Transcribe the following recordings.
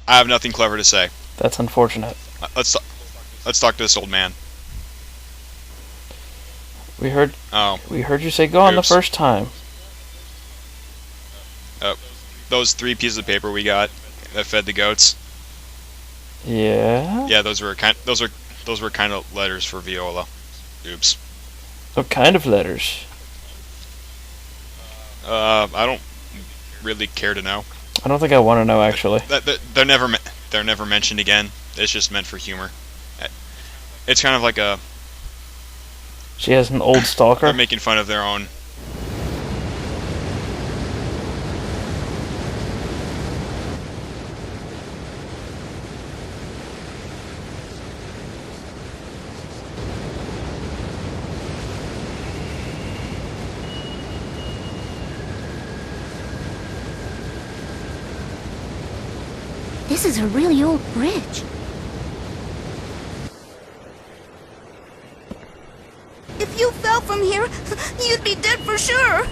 I have nothing clever to say. That's unfortunate. Let's talk to this old man. We heard Oh, we heard you say go on the oops. first time. Those 3 pieces of paper we got that fed the goats. Yeah? Yeah, those were kind of letters for Viola. Oops. What kind of letters? I don't really care to know. I don't think I want to know, actually. They're never mentioned again. It's just meant for humor. It's kind of like She has an old they're stalker? making fun of their own. This is a really old bridge. If you fell from here, you'd be dead for sure.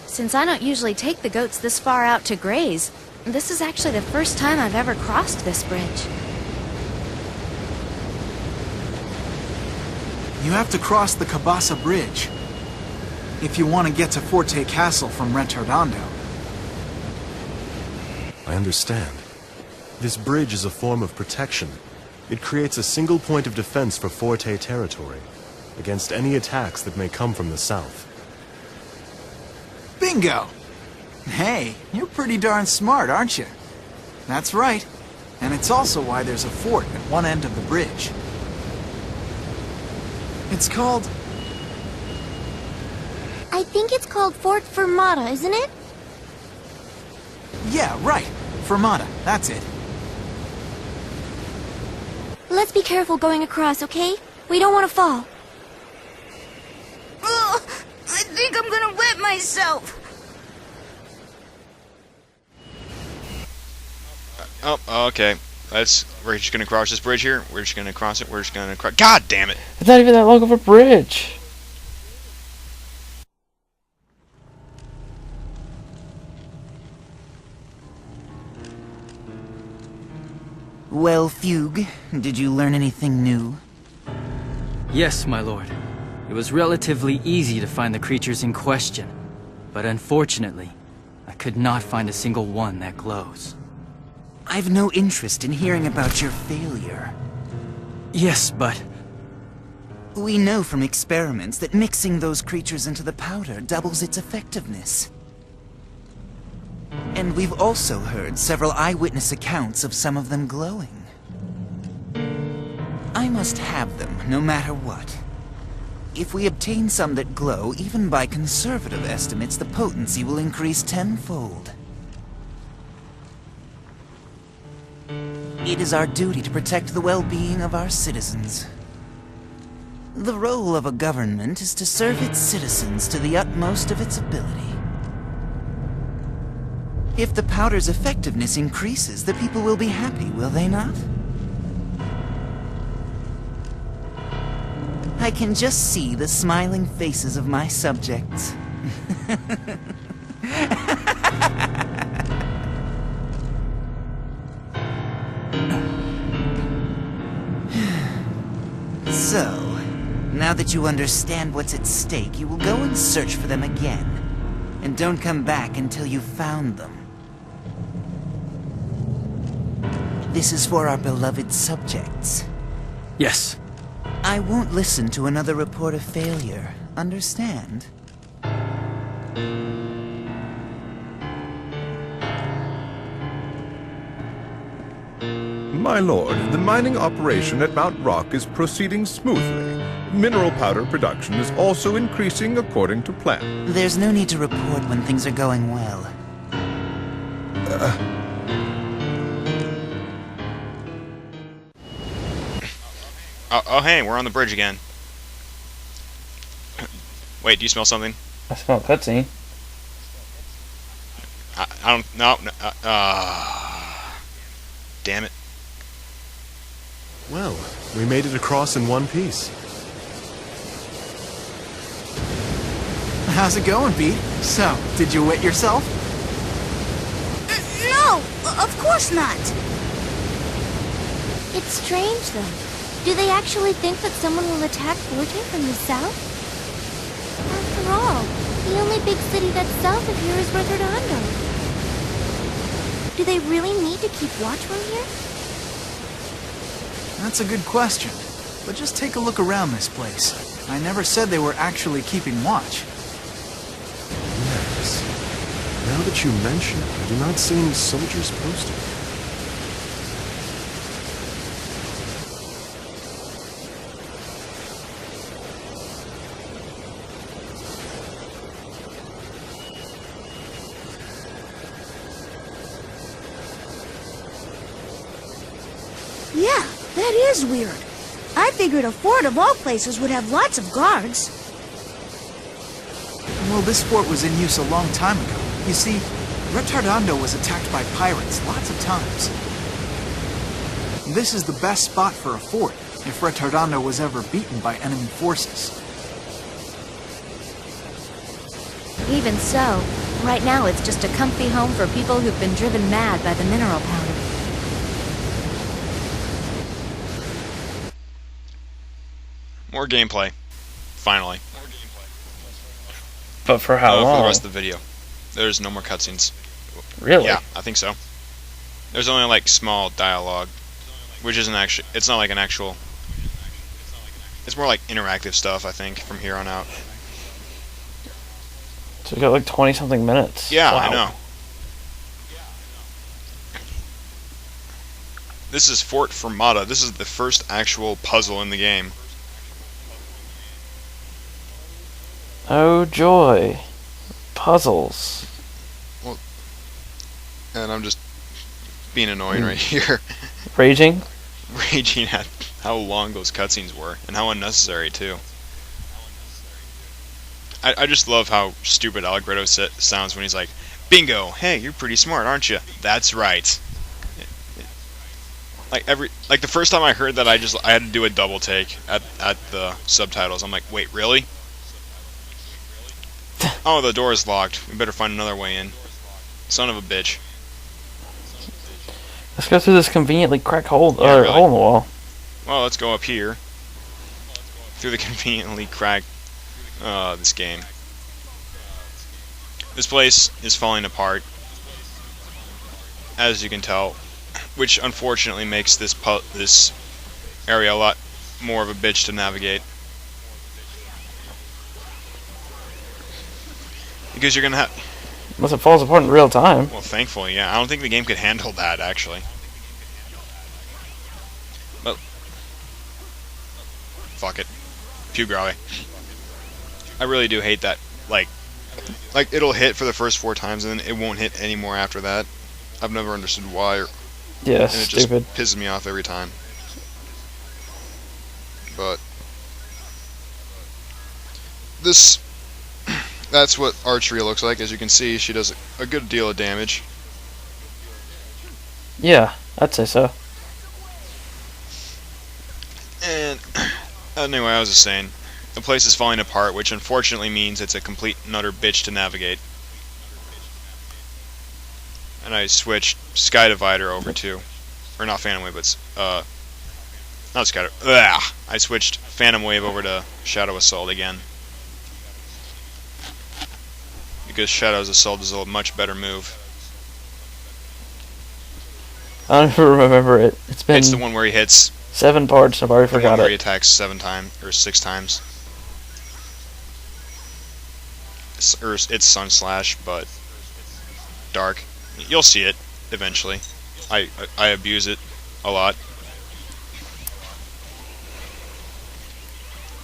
Since I don't usually take the goats this far out to graze, this is actually the first time I've ever crossed this bridge. You have to cross the Cabasa Bridge if you want to get to Forte Castle from Retardondo. I understand. This bridge is a form of protection. It creates a single point of defense for Forte territory against any attacks that may come from the south. Bingo! Hey, you're pretty darn smart, aren't you? That's right. And it's also why there's a fort at one end of the bridge. It's called... I think it's called Fort Fermata, isn't it? Yeah, right. Fermata, that's it. Let's be careful going across, okay? We don't want to fall. Ugh, I think I'm gonna wet myself. Oh, okay. We're just gonna cross this bridge here. We're just gonna cross it. We're just gonna cross. God damn it! It's not even that long of a bridge. Well, Fugue, did you learn anything new? Yes, my lord. It was relatively easy to find the creatures in question, but unfortunately, I could not find a single one that glows. I've no interest in hearing about your failure. Yes, but... We know from experiments that mixing those creatures into the powder doubles its effectiveness. And we've also heard several eyewitness accounts of some of them glowing. I must have them, no matter what. If we obtain some that glow, even by conservative estimates, the potency will increase tenfold. It is our duty to protect the well-being of our citizens. The role of a government is to serve its citizens to the utmost of its ability. If the powder's effectiveness increases, the people will be happy, will they not? I can just see the smiling faces of my subjects. So, now that you understand what's at stake, you will go and search for them again. And don't come back until you've found them. This is for our beloved subjects. Yes. I won't listen to another report of failure. Understand? My lord, the mining operation at Mount Rock is proceeding smoothly. Mineral powder production is also increasing according to plan. There's no need to report when things are going well. Oh, hey, we're on the bridge again. Wait, do you smell something? I smell a cutscene. I don't. No. Damn it. Well, we made it across in one piece. How's it going, Pete? So, did you wet yourself? No! Of course not. It's strange, though. Do they actually think that someone will attack Forte from the south? After all, the only big city that's south of here is Redondo. Do they really need to keep watch from here? That's a good question. But just take a look around this place. I never said they were actually keeping watch. Yes. Now that you mention it, I do not see any soldiers posted. Yeah, that is weird. I figured a fort of all places would have lots of guards. Well, this fort was in use a long time ago. You see, Retardando was attacked by pirates lots of times. This is the best spot for a fort, if Retardando was ever beaten by enemy forces. Even so, right now it's just a comfy home for people who've been driven mad by the mineral powder. More gameplay. Finally. But for how long? For the rest of the video. There's no more cutscenes. Really? Yeah, I think so. There's only like small dialogue, which isn't actually. It's not like an actual. It's more like interactive stuff, I think, from here on out. So we got like 20-something minutes. Yeah, Wow. I know. This is Fort Fermata. This is the first actual puzzle in the game. Oh joy. Puzzles. And I'm just being annoying right here. Raging? Raging at how long those cutscenes were, and how unnecessary, too. I just love how stupid Allegretto sounds when he's like, "Bingo! Hey, you're pretty smart, aren't you?" That's right. Like the first time I heard that, I had to do a double take at the subtitles. I'm like, wait, really? Oh, the door is locked. We better find another way in. Son of a bitch. Let's go through this conveniently cracked hole, Yeah, really. hole in the wall. Well, let's go up here. Through the conveniently cracked, this game. This place is falling apart, as you can tell, which unfortunately makes this area a lot more of a bitch to navigate. Because you're gonna have... Unless it falls apart in real time. Well, thankfully, yeah. I don't think the game could handle that, actually. But... fuck it. Pew Grave. I really do hate that. Like, it'll hit for the first 4 times, and then it won't hit anymore after that. I've never understood why. Yeah, And it stupid. just pisses me off every time. But... this... that's what archery looks like. As you can see, she does a good deal of damage. Yeah, I'd say so. And anyway, I was just saying, the place is falling apart, which unfortunately means it's a complete and utter bitch to navigate. And I switched Sky Divider over to, or not Phantom Wave, but not Sky Divider. Ugh! I switched Phantom Wave over to Shadow Assault again. Because Shadow's Assault is a much better move. I don't even remember it. It's been It's the one where he hits 7 parts and I've already the one forgot where he it. attacks 7 times or 6 times. It's Sun Slash, but dark. You'll see it eventually. I abuse it a lot.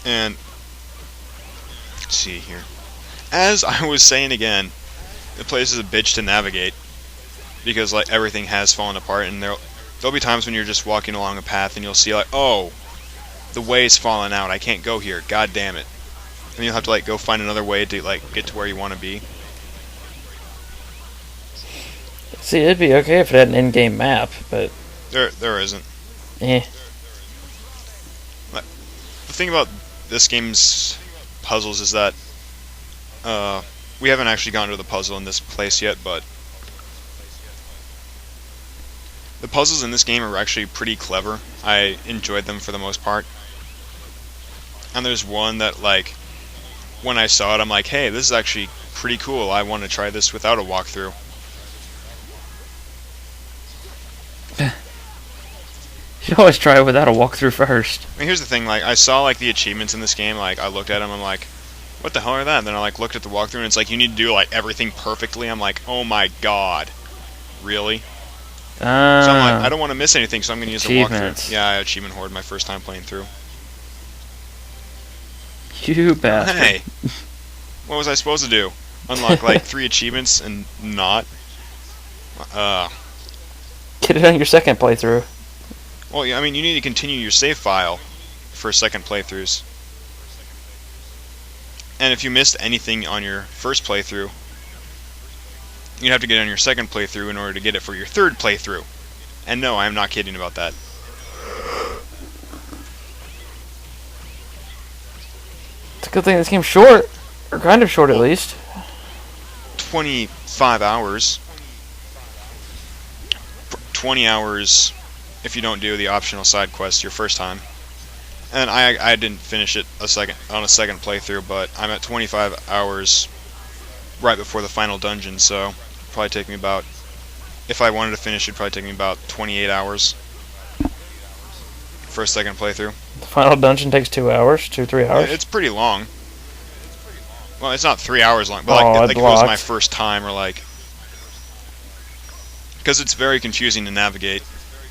And let's see here. As I was saying again, the place is a bitch to navigate because like everything has fallen apart, and there'll be times when you're just walking along a path and you'll see like, oh, the way's fallen out. I can't go here. God damn it. And you'll have to like go find another way to like get to where you want to be. See, it'd be okay if it had an in-game map, but There isn't. eh. The thing about this game's puzzles is that we haven't actually gotten to the puzzle in this place yet, but The puzzles in this game are actually pretty clever. I enjoyed them for the most part. And there's one that, like, when I saw it, I'm like, hey, this is actually pretty cool. I want to try this without a walkthrough. You always try it without a walkthrough first. I mean, here's the thing, like, I saw, like, the achievements in this game, like, I looked at them, I'm like, what the hell are that? And then I, like, looked at the walkthrough, and it's like, you need to do, like, everything perfectly. I'm like, oh my god. Really? So I'm like, I don't want to miss anything, so I'm going to use the walkthrough. Yeah, I achievement horde my first time playing through. You bastard. Hey, what was I supposed to do? Unlock like 3 achievements and not? Get it on your second playthrough. Well, yeah, I mean, you need to continue your save file for second playthroughs. And if you missed anything on your first playthrough, you'd have to get it on your second playthrough in order to get it for your third playthrough. And no, I'm not kidding about that. It's a good thing this game's short. Or kind of short, at least. 25 hours. 20 hours if you don't do the optional side quest your first time. And I didn't finish it on a second playthrough, but I'm at 25 hours right before the final dungeon, so it'd probably take me about, if I wanted to finish, it'd probably take me about 28 hours for a second playthrough. The final dungeon takes 2 hours, 3 hours. It's pretty long. Well, it's not 3 hours long, but like if it was my first time, or like, because it's very confusing to navigate,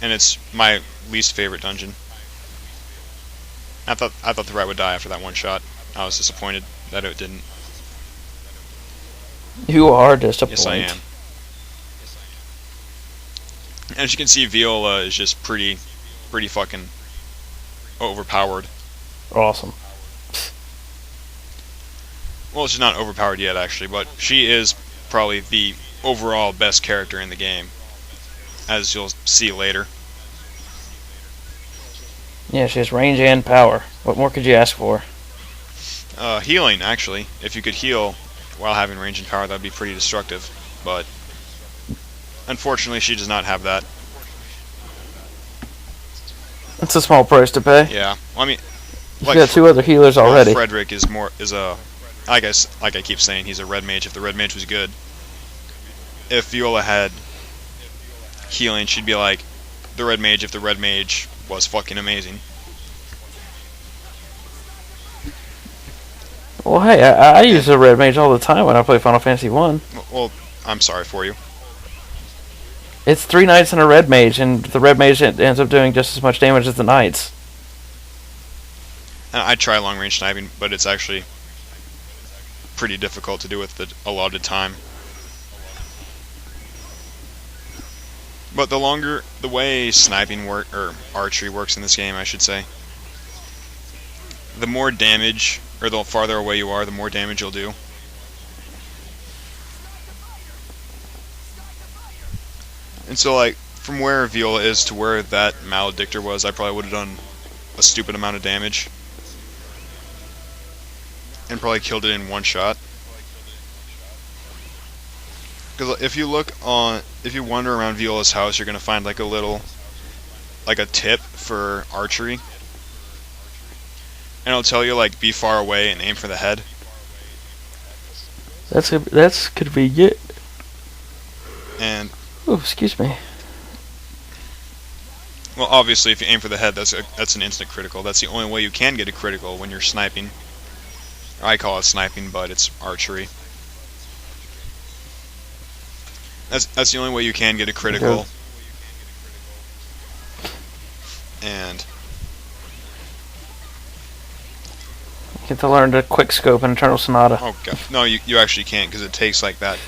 and it's my least favorite dungeon. I thought the rat would die after that one shot. I was disappointed that it didn't. You are disappointed. Yes, I am. And as you can see, Viola is just pretty fucking overpowered. Awesome. Well, she's not overpowered yet, actually, but she is probably the overall best character in the game, as you'll see later. Yeah, she has range and power. What more could you ask for? Healing, actually. If you could heal while having range and power, that would be pretty destructive. But unfortunately, she does not have that. It's a small price to pay. Yeah, well, I mean, you got 2 other healers already. Frederick is a, I guess, like I keep saying, he's a red mage. If the red mage was good, if Viola had healing, she'd be like the red mage if the red mage was fucking amazing. Well, hey, I use a red mage all the time when I play Final Fantasy 1. Well, I'm sorry for you. It's 3 knights and a red mage, and the red mage ends up doing just as much damage as the knights. I try long range sniping, but it's actually pretty difficult to do with the allotted time. But the way sniping or archery works in this game, I should say, the more damage, or the farther away you are, the more damage you'll do. And so, like, from where Viola is to where that Maledictor was, I probably would have done a stupid amount of damage. And probably killed it in one shot. Because if you wander around Viola's house, you're going to find like a tip for archery. And it'll tell you, like, be far away and aim for the head. That's convenient. And oh, excuse me. Well, obviously, if you aim for the head, that's an instant critical. That's the only way you can get a critical when you're sniping. I call it sniping, but it's archery. That's the only way you can get a critical. Okay. And You get to learn to quick scope in Eternal Sonata. oh god, no, you actually can't, because it takes like that.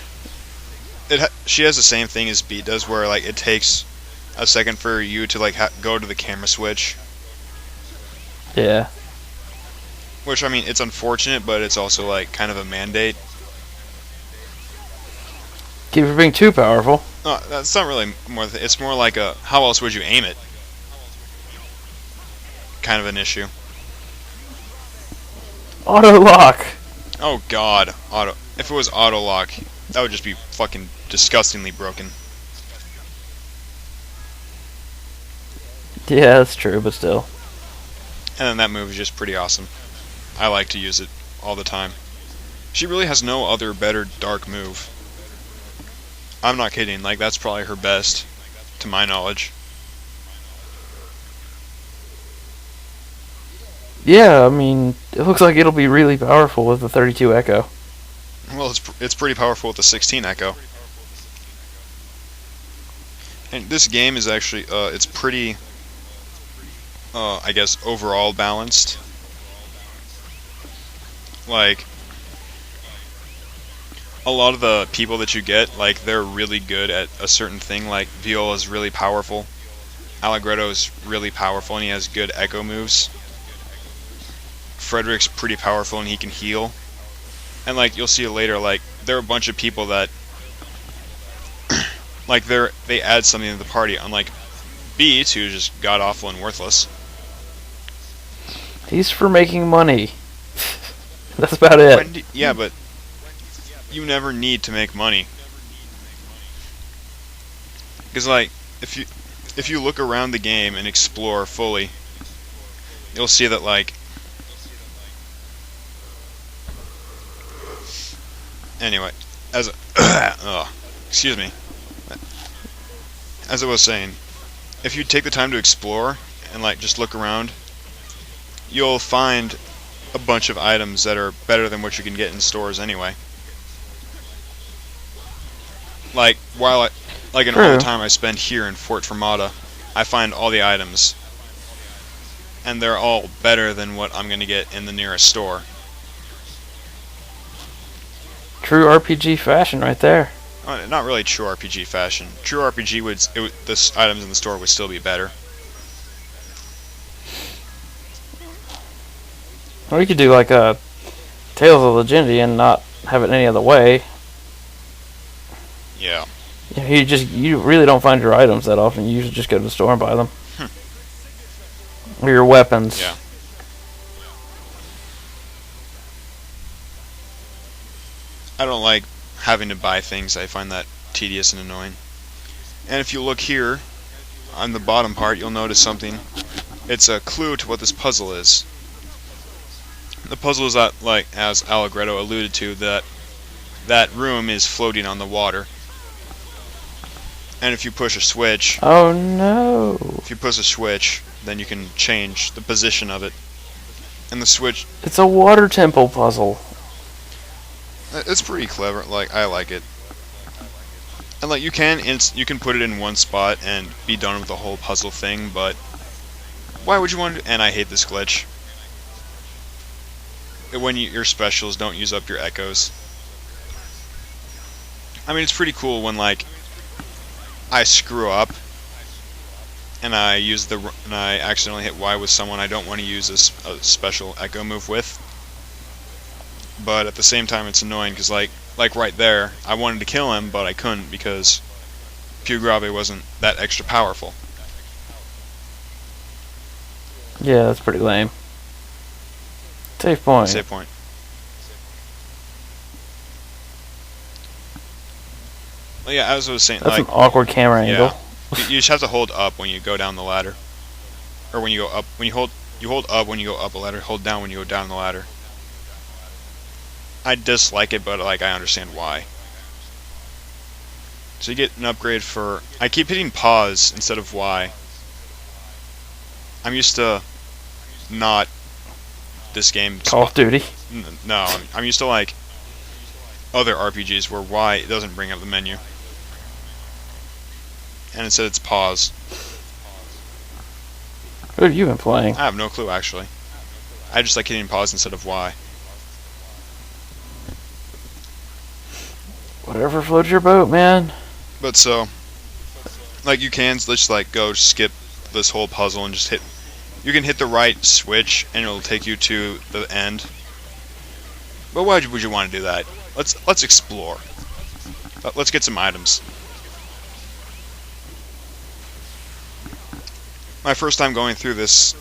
She has the same thing as Beat does, where like it takes a second for you to like go to the camera switch. Yeah. Which, I mean, it's unfortunate, but it's also like kind of a mandate. Keep it being too powerful. No, that's not really more. It's more like a how else would you aim it? Kind of an issue. Auto lock. Oh god, if it was auto lock, that would just be fucking disgustingly broken. Yeah, that's true, but still. And then that move is just pretty awesome. I like to use it all the time. She really has no other better dark move. I'm not kidding, like that's probably her best, to my knowledge. Yeah, I mean, it looks like it'll be really powerful with the 32 Echo. Well, it's pretty powerful with the 16 Echo. And this game is actually, it's pretty, I guess, overall balanced. Like, a lot of the people that you get, like, they're really good at a certain thing. Like, Viola's really powerful. Allegretto's really powerful, and he has good echo moves. Frederick's pretty powerful, and he can heal. And, like, you'll see later, like, there are a bunch of people that, like, they add something to the party, unlike Beats, who's just god-awful and worthless. He's for making money. That's about it. Yeah, but you never need to make money. Because, like, if you look around the game and explore fully, you'll see that, like, anyway, as excuse me. As I was saying, if you take the time to explore and, like, just look around, you'll find a bunch of items that are better than what you can get in stores anyway. Like, in all the time I spend here in Fort Fermata, I find all the items, and they're all better than what I'm going to get in the nearest store. True RPG fashion right there. Not really true RPG fashion. True RPG the items in the store would still be better. Or you could do like a Tales of Legendi and not have it any other way. Yeah. You really don't find your items that often. You usually just go to the store and buy them. Or your weapons. Yeah. I don't like having to buy things. I find that tedious and annoying. And if you look here, on the bottom part, you'll notice something. It's a clue to what this puzzle is. The puzzle is that, like, as Allegretto alluded to, that room is floating on the water. And if you push a switch... Oh no! If you push a switch, then you can change the position of it. And the switch... It's a water temple puzzle. It's pretty clever. Like, I like it. And, like, you can put it in one spot and be done with the whole puzzle thing, but why would you want to? And I hate this glitch. When your specials don't use up your echoes. I mean, it's pretty cool when, like, I screw up and I accidentally hit Y with someone I don't want to use a special echo move with. But at the same time, it's annoying because, like right there, I wanted to kill him, but I couldn't because Più Grave wasn't that extra powerful. Yeah, that's pretty lame. Save point. Save point. Well, yeah, as I was saying, that's like, an awkward camera angle. You just have to hold up when you go down the ladder, or when you go up. When you hold up when you go up a ladder. Hold down when you go down the ladder. I dislike it, but, like, I understand why. So you get an upgrade for... I keep hitting pause instead of Y. I'm used to not this game... Call of Duty? No, I'm used to, like, other RPGs where Y doesn't bring up the menu. And instead it's pause. What have you been playing? I have no clue, actually. I just like hitting pause instead of Y. Whatever floats your boat, man. But so, like, you can just, like, go skip this whole puzzle and just hit... You can hit the right switch and it'll take you to the end. But why would you want to do that? Let's explore. Let's get some items. My first time going through this,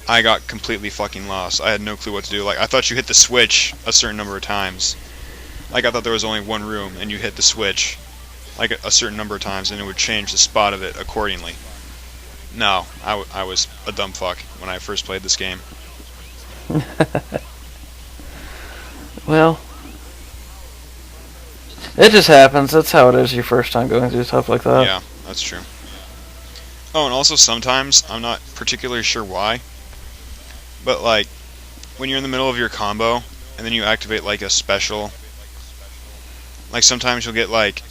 I got completely fucking lost. I had no clue what to do. Like, I thought you hit the switch a certain number of times. Like, I thought there was only one room, and you hit the switch, like, a certain number of times, and it would change the spot of it accordingly. No, I was a dumb fuck when I first played this game. Well, it just happens. That's how it is your first time going through stuff like that. Yeah, that's true. Oh, and also sometimes, I'm not particularly sure why, but like, when you're in the middle of your combo, and then you activate like a special, like sometimes you'll get like,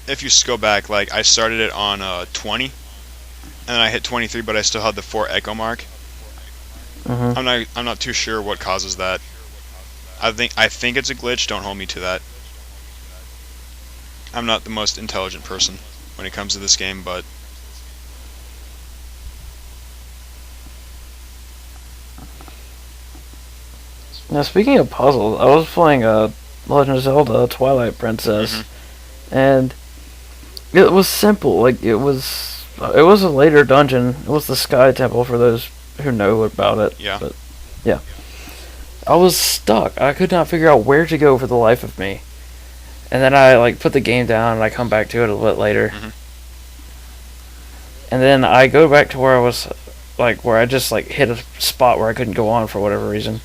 if you go back, like I started it on 20, and then I hit 23, but I still had the 4 echo mark. I'm not too sure what causes that. I think it's a glitch. Don't hold me to that. I'm not the most intelligent person when it comes to this game, but Now, speaking of puzzles, I was playing Legend of Zelda Twilight Princess, and it was simple. Like it was a later dungeon. It was the Sky Temple for those who know about it. Yeah. But yeah, I was stuck. I could not figure out where to go for the life of me. And then I like put the game down and I come back to it a little bit later. And then I go back to where I was, like where I just like hit a spot where I couldn't go on for whatever reason.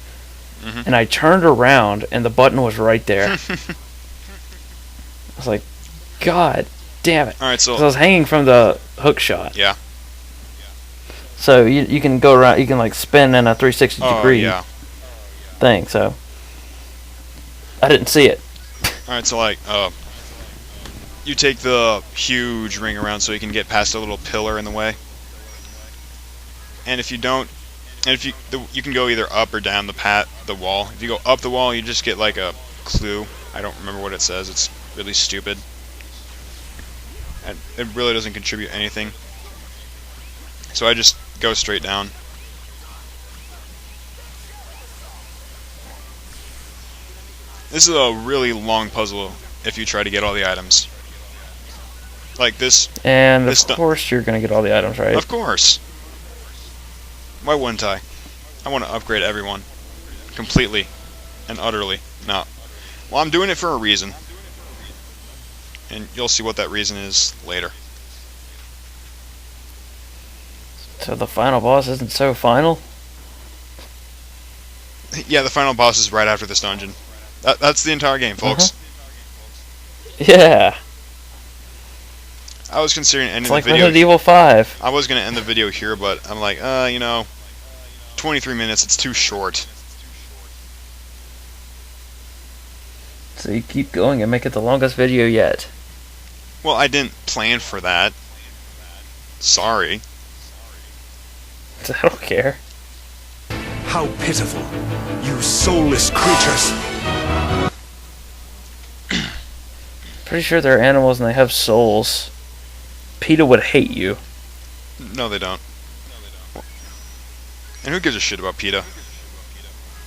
And I turned around and the button was right there. I was like, God damn it. Alright, so 'Cause I was hanging from the hook shot. Yeah. So you can go around, you can like spin in a 360 degree thing, so I didn't see it. Alright, so like, you take the huge ring around so you can get past a little pillar in the way. And if you don't, you can go either up or down the wall. If you go up the wall, you just get like a clue. I don't remember what it says. It's really stupid. And it really doesn't contribute anything. So I just go straight down. This is a really long puzzle if you try to get all the items. Like this. And of course you're going to get all the items, right? Of course. Why wouldn't I? I want to upgrade everyone. Completely. And utterly. No. Well, I'm doing it for a reason. And you'll see what that reason is later. So the final boss isn't so final? Yeah, the final boss is right after this dungeon. That's the entire game, folks. Yeah. I was considering ending It's like the video. Resident Evil 5. I was going to end the video here, but I'm like, 23 minutes, it's too short. So you keep going and make it the longest video yet. Well, I didn't plan for that. Sorry. I don't care. How pitiful, you soulless creatures! Pretty sure they're animals and they have souls. PETA would hate you. No, they don't. And who gives a shit about PETA?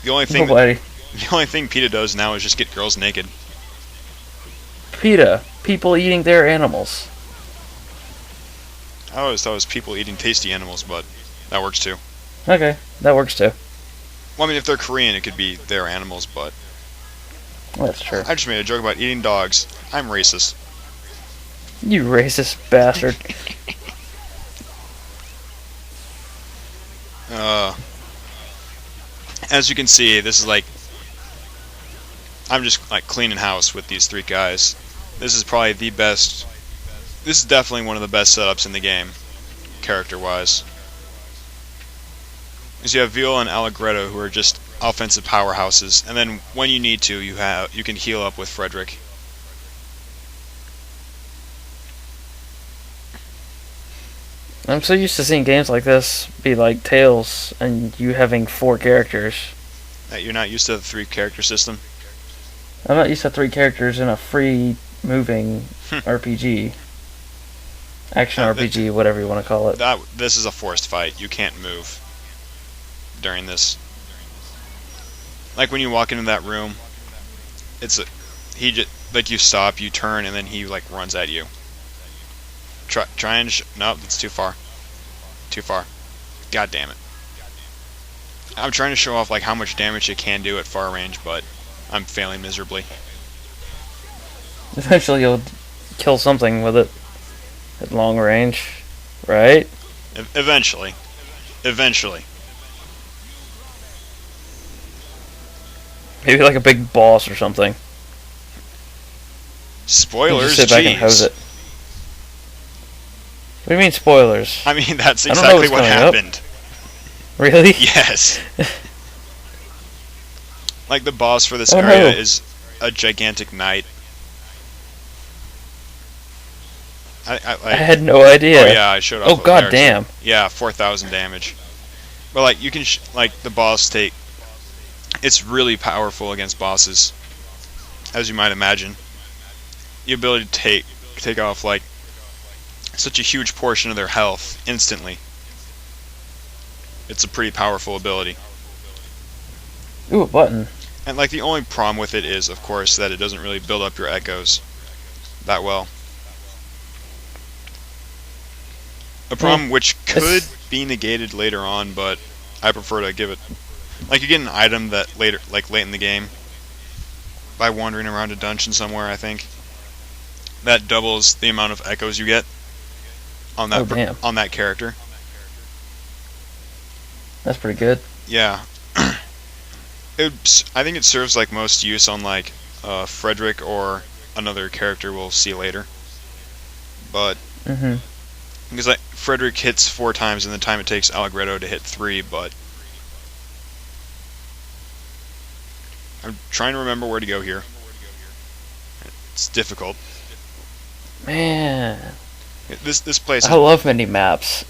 The only thing PETA does now is just get girls naked. PETA, people eating their animals. I always thought it was people eating tasty animals, but that works too. Okay, that works too. Well, I mean, if they're Korean, it could be their animals, but That's true. I just made a joke about eating dogs. I'm racist. You racist bastard. As you can see, this is like, I'm just like cleaning house with these 3 guys. This is probably the best. This is definitely one of the best setups in the game, character-wise. Because you have Viola and Allegretto, who are just offensive powerhouses, and then when you need to, you can heal up with Frederick. I'm so used to seeing games like this be like Tales and you having 4 characters. You're not used to the 3 character system? I'm not used to 3 characters in a free moving RPG. Action RPG, whatever you want to call it. This is a forced fight. You can't move during this. Like when you walk into that room, you stop, you turn, and then he like runs at you. Try and nope, that's too far. Too far. God damn it. I'm trying to show off like how much damage it can do at far range, but I'm failing miserably. Eventually you'll kill something with it at long range, right? Eventually. Eventually. Maybe like a big boss or something. You Spoilers, just sit back and hose jeez. it. What do you mean spoilers? I mean, that's I don't know exactly what's what coming up. happened. Really? Yes. Like, the boss for this Oh, area no. is a gigantic knight. I had no idea. Oh yeah, I showed off. Oh, over god there, damn. too. Yeah, 4,000 damage. But like you can like the boss take. It's really powerful against bosses, as you might imagine. The ability to take off like such a huge portion of their health instantly. It's a pretty powerful ability. Ooh, a button. And like the only problem with it is, of course, that it doesn't really build up your echoes that well. A problem which could be negated later on, but I prefer to give it. Like you get an item that later, like late in the game, by wandering around a dungeon somewhere, I think that doubles the amount of echoes you get on that on that character. That's pretty good. Yeah. I think it serves like most use on like Frederick or another character we'll see later. But because like Frederick hits 4 times in the time it takes Allegretto to hit 3, but I'm trying to remember where to go here. It's difficult. Man, this place. I love mini maps.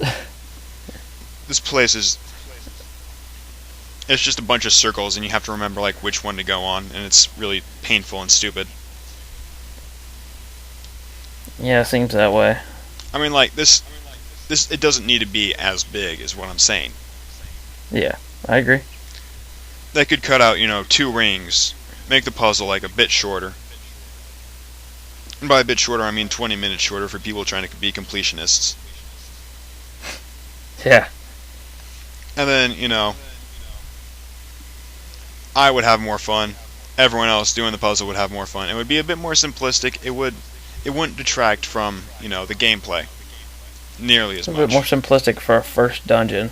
This place is. It's just a bunch of circles, and you have to remember like which one to go on, and it's really painful and stupid. Yeah, it seems that way. I mean, like this, it doesn't need to be as big, is what I'm saying. Yeah, I agree. They could cut out, 2 rings, make the puzzle like a bit shorter. And by a bit shorter, I mean 20 minutes shorter for people trying to be completionists. Yeah. And then, I would have more fun. Everyone else doing the puzzle would have more fun. It would be a bit more simplistic. It wouldn't detract from, the gameplay nearly as much. A bit more simplistic for a first dungeon.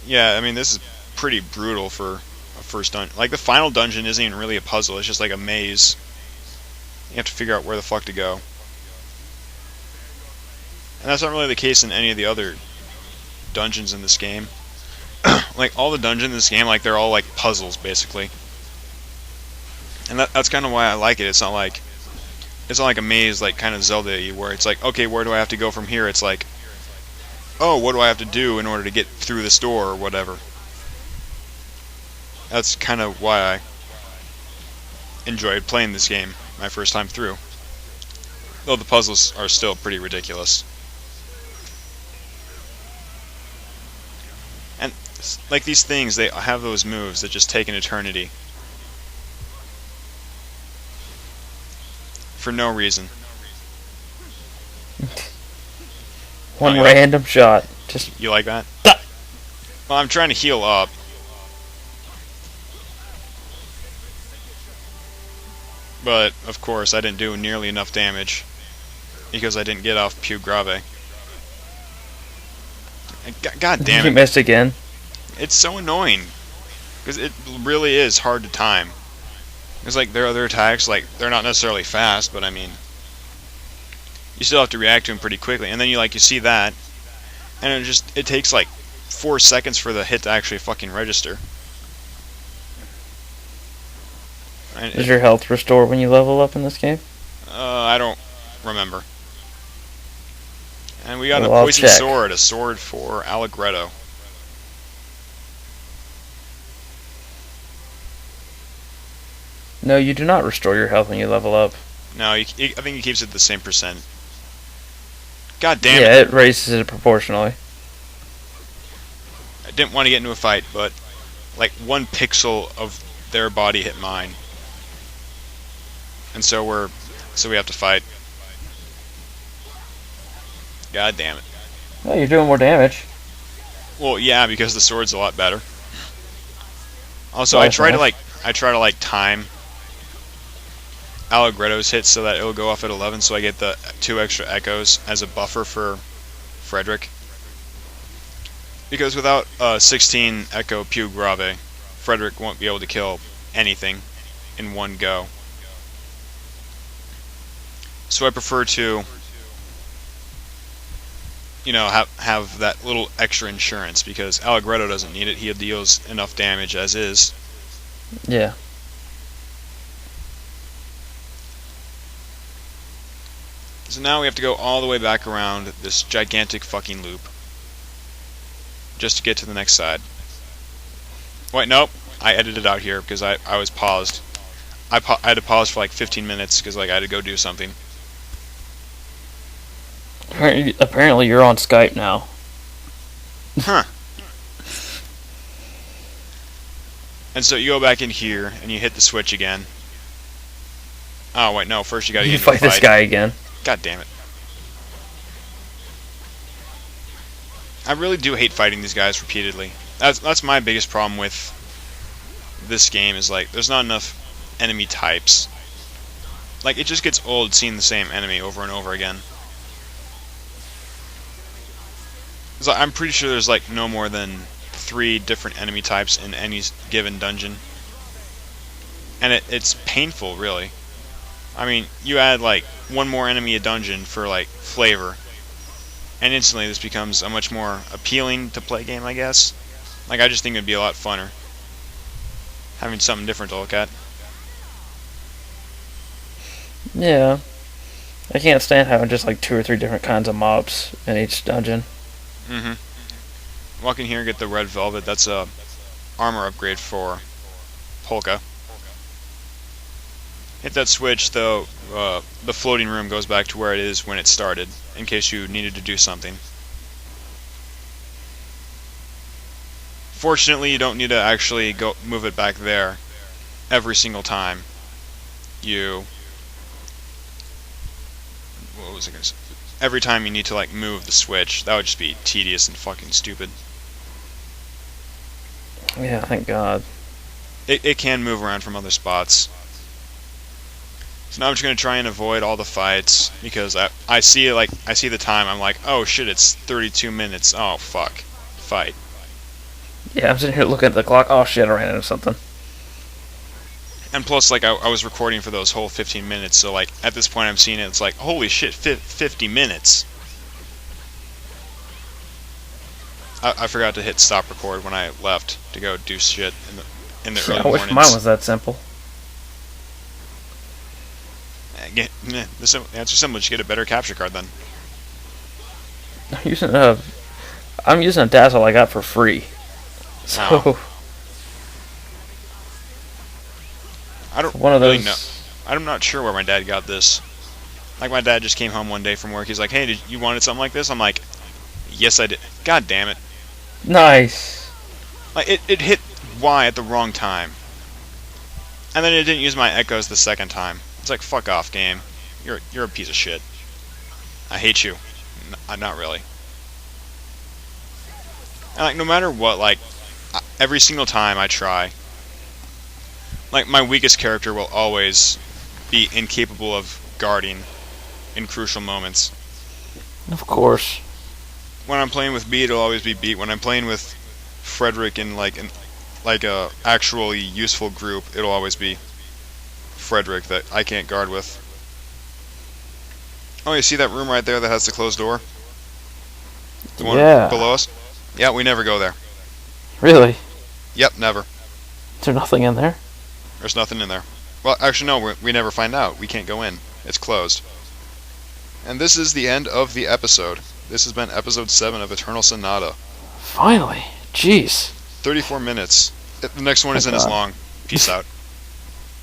Yeah, I mean, this is pretty brutal for a first dungeon. Like, the final dungeon isn't even really a puzzle. It's just like a maze. You have to figure out where the fuck to go. And that's not really the case in any of the other dungeons in this game. Like, all the dungeons in this game, like, they're all, like, puzzles, basically. And that's kind of why I like it. It's not like a maze, like, kind of Zelda-y, where it's like, okay, where do I have to go from here? It's like, oh, what do I have to do in order to get through this door, or whatever. That's kind of why I enjoyed playing this game my first time through. Though the puzzles are still pretty ridiculous. And, like, these things, they have those moves that just take an eternity. For no reason. One random shot. Just. You like that? Well, I'm trying to heal up. But, of course, I didn't do nearly enough damage. Because I didn't get off Più Grave. God damn it. You missed again. It's so annoying. Because it really is hard to time. Because, like, their other attacks, like, they're not necessarily fast, but, I mean, you still have to react to them pretty quickly. And then you see that, and it takes, like, 4 seconds for the hit to actually fucking register. Does your health restore when you level up in this game? I don't remember. And we got Well, a I'll poison check. sword, a sword for Allegretto. No, you do not restore your health when you level up. No, I think he keeps it the same percent. God damn Yeah, it. it raises it proportionally. I didn't want to get into a fight, but like 1 pixel of their body hit mine. And so we have to fight. God damn it. Oh, you're doing more damage. Well, yeah, because the sword's a lot better. Also, Oh, I that's try nice. to time Allegretto's hits so that it'll go off at 11, so I get the 2 extra echoes as a buffer for Frederick. Because without 16 Echo Piu Grave, Frederick won't be able to kill anything in one go. So I prefer to, you know, have that little extra insurance, because Allegretto doesn't need it. He deals enough damage as is. Yeah. So now we have to go all the way back around this gigantic fucking loop just to get to the next side. Wait, nope. I edited out here because I was paused. I had to pause for like 15 minutes because like I had to go do something. Apparently you're on Skype now. Huh. And so you go back in here and you hit the switch again. Oh wait, no. First you gotta You get into a fight this guy again. God damn it. I really do hate fighting these guys repeatedly. That's my biggest problem with this game, is like there's not enough enemy types. Like it just gets old seeing the same enemy over and over again. So I'm pretty sure there's like no more than 3 different enemy types in any given dungeon. And it's painful, really. I mean, you add like one more enemy a dungeon for like flavor, and instantly this becomes a much more appealing to play game, I guess. Like I just think it'd be a lot funner having something different to look at. Yeah. I can't stand having just like 2 or 3 different kinds of mobs in each dungeon. Walk in here and get the red velvet. That's a armor upgrade for Polka. Hit that switch, though, the floating room goes back to where it is when it started, in case you needed to do something. Fortunately, you don't need to actually go move it back there every single time. What was I gonna say? Every time you need to like move the switch, that would just be tedious and fucking stupid. Yeah, thank God. It can move around from other spots. So now I'm just gonna try and avoid all the fights, because I see the time. I'm like, oh shit, it's 32 minutes. Oh fuck, fight. Yeah, I'm sitting here looking at the clock. Oh shit, I ran into something. And plus, like I was recording for those whole 15 minutes, so like at this point I'm seeing it. It's like, holy shit, 50 minutes. I forgot to hit stop record when I left to go do shit in the early I wish mornings. mine was that simple. The answer simple. Just get a better capture card then. I'm using a Dazzle I got for free. So Oh. I don't one of really those. know. I'm not sure where my dad got this. Like my dad just came home one day from work. He's like, "Hey, you wanted something like this?" I'm like, "Yes, I did." God damn it! Nice. Like it hit Y at the wrong time, and then it didn't use my echoes the second time. It's like, fuck off, game. You're a piece of shit. I hate you. Not really. And like no matter what, like every single time I try, like my weakest character will always be incapable of guarding in crucial moments. Of course. When I'm playing with Beat, it'll always be Beat. When I'm playing with Frederick in like a actually useful group, it'll always be Frederick that I can't guard with. Oh, you see that room right there that has the closed door? The one below us? Yeah, we never go there. Really? Yep, never. Is there nothing in there? There's nothing in there. Well, actually, no, we never find out. We can't go in. It's closed. And this is the end of the episode. This has been episode 7 of Eternal Sonata. Finally. Jeez. 34 minutes. The next one isn't as long. Peace out.